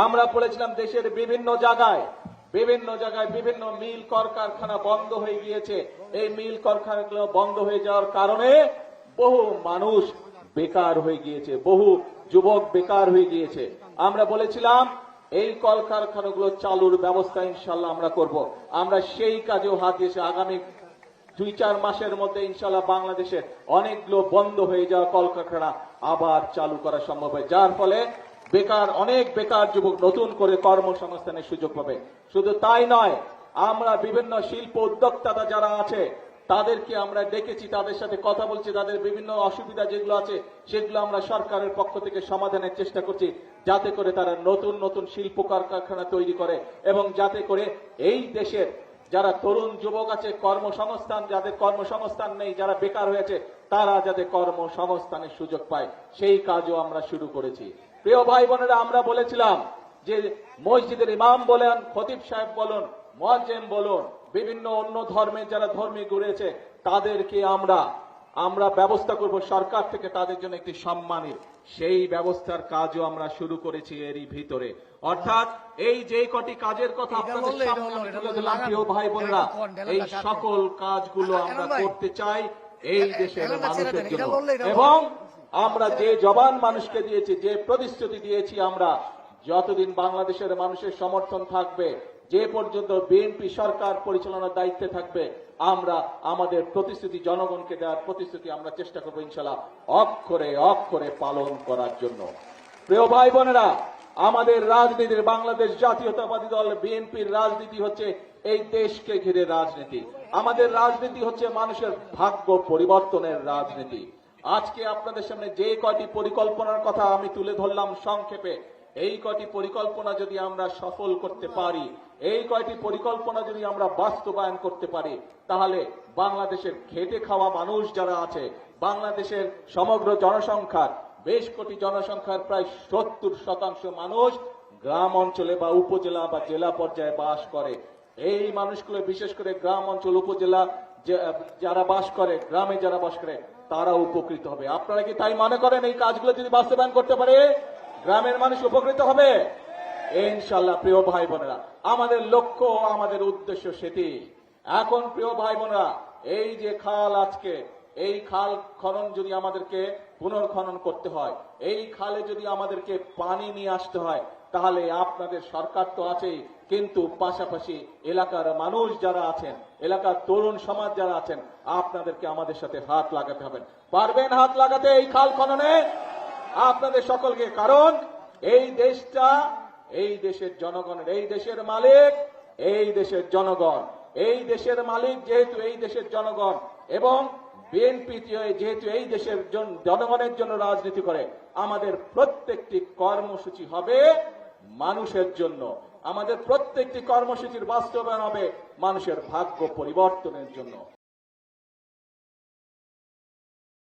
আমরা বলেছিলাম দেশের বিভিন্ন জায়গায় বিভিন্ন মিল কলকারখানা বন্ধ হয়ে গিয়েছে। এই মিল কলকারখানাগুলো বন্ধ হয়ে যাওয়ার কারণে বহু মানুষ বেকার হয়ে গিয়েছে, বহু যুবক বেকার হয়ে গিয়েছে। আমরা বলেছিলাম এই কলকারখানাগুলো চালুর ব্যবস্থা ইনশাল্লাহ আমরা করব। আমরা সেই কাজেও হাত দিয়েছি। আগামী 2-4 মাসের মধ্যে ইনশাল্লাহ বাংলাদেশের অনেকগুলো বন্ধ হয়ে যাওয়া কলকারখানা আবার চালু করা সম্ভব হয়, যার ফলে অনেক বেকার যুবক নতুন করে কর্মসংস্থানের সুযোগ পাবে। শুধু তাই নয়, আমরা বিভিন্ন শিল্প উদ্যোক্তা যারা আছে তাদেরকে আমরা ডেকেছি, তাদের সাথে কথা বলছি, তাদের বিভিন্ন অসুবিধা যেগুলো আছে সেগুলো আমরা সরকারের পক্ষ থেকে সমাধানের চেষ্টা করছি, যাতে করে তারা নতুন নতুন শিল্প কারখানা তৈরি করে এবং যাতে করে এই দেশের যারা তরুণ যুবক আছে কর্মসংস্থান, যাদের কর্মসংস্থান নেই, যারা বেকার হয়েছে তারা যাতে কর্মসংস্থানের সুযোগ পায়, সেই কাজও আমরা শুরু করেছি। প্রিয় ভাই বোনেরা, আমরা বলেছিলাম যে মসজিদের ইমাম বলেন, খতিব সাহেব বলুন, মুয়াজ্জিন বলুন, বিভিন্ন অন্য ধর্মের যারা ধর্মী ঘুরেছে তাদেরকে আমরা ব্যবস্থা করব সরকার থেকে তাদের জন্য একটি সম্মানের, সেই ব্যবস্থার কাজও আমরা শুরু করেছি এরই ভিতরে। অর্থাৎ এই যে কটি কাজের কথা আপনাদের সামনে তুলে দিলাম প্রিয় ভাই বোনেরা, এই সকল কাজগুলো আমরা করতে চাই এই দেশের মানুষের জন্য। এবং আমরা যে জবান মানুষকে দিয়েছি, যে প্রতিশ্রুতি দিয়েছি, আমরা যতদিন বাংলাদেশের মানুষের সমর্থন থাকবে, যে পর্যন্ত বিএনপি সরকার পরিচালনার দায়িত্বে থাকবে, আমরা আমাদের প্রতিশ্রুতি, জনগণকে দেওয়ার প্রতিশ্রুতি আমরা চেষ্টা করবো ইনশাআল্লাহ অক্ষরে অক্ষরে পালন করার জন্য। প্রিয় ভাই বোনেরা, আমাদের রাজনীতির, বাংলাদেশ জাতীয়তাবাদী দল বিএনপির রাজনীতি হচ্ছে এই দেশকে ঘিরে রাজনীতি। আমাদের রাজনীতি হচ্ছে মানুষের ভাগ্য পরিবর্তনের রাজনীতি। আজকে আপনাদের সামনে যে কয়টি পরিকল্পনার কথা আমি তুলে ধরলাম সংক্ষেপে, এই কয়টি পরিকল্পনা যদি আমরা সফল করতে পারি, এই কয়টি পরিকল্পনা যদি আমরা বাস্তবায়ন করতে পারি, তাহলে বাংলাদেশের খেটে খাওয়া মানুষ যারা আছে, বাংলাদেশের সমগ্র জনসংখ্যার বেশ কোটি জনসংখ্যার প্রায় 70% মানুষ গ্রাম অঞ্চলে বা উপজেলা বা জেলা পর্যায়ে বাস করে। এই মানুষগুলো বিশেষ করে গ্রাম অঞ্চল, উপজেলা যারা বাস করে, গ্রামে যারা বাস করে, তারা উপকৃত হবে। আপনারা কি তাই মনে করেন? এই কাজগুলো যদি বাস্তবায়ন করতে পারে গ্রামের মানুষ উপকৃত হবে ইনশাআল্লাহ। প্রিয় ভাই বোনেরা, আমাদের লক্ষ্য, আমাদের উদ্দেশ্য সেটি। এখন প্রিয় ভাই বোনেরা, এই যে খাল, আজকে এই খাল খনন যদি আমাদেরকে পুনর্খনন করতে হয়, এই খালে যদি আমাদেরকে পানি নিয়ে আসতে হয়, তাহলে আপনাদের সরকার তো আছেই, কিন্তু পাশাপাশি এলাকার মানুষ যারা আছেন, এলাকার তরুণ সমাজ যারা আছেন, আপনাদেরকে আমাদের সাথে হাত লাগাতে হবে। পারবেন হাত লাগাতে এই খাল খননে? আপনাদের সকলকে। কারণ এই দেশটা এই দেশের জনগণের, এই দেশের মালিক এই দেশের জনগণ। এই দেশের মালিক যেহেতু এই দেশের জনগণ, এবং বিএনপি যেহেতু এই দেশের জনগণের জন্য রাজনীতি করে, আমাদের প্রত্যেকটি কর্মসূচি হবে মানুষের জন্য। আমাদের প্রত্যেকটি কর্মসূচির বাস্তবায়ন হবে মানুষের ভাগ্য পরিবর্তনের জন্য।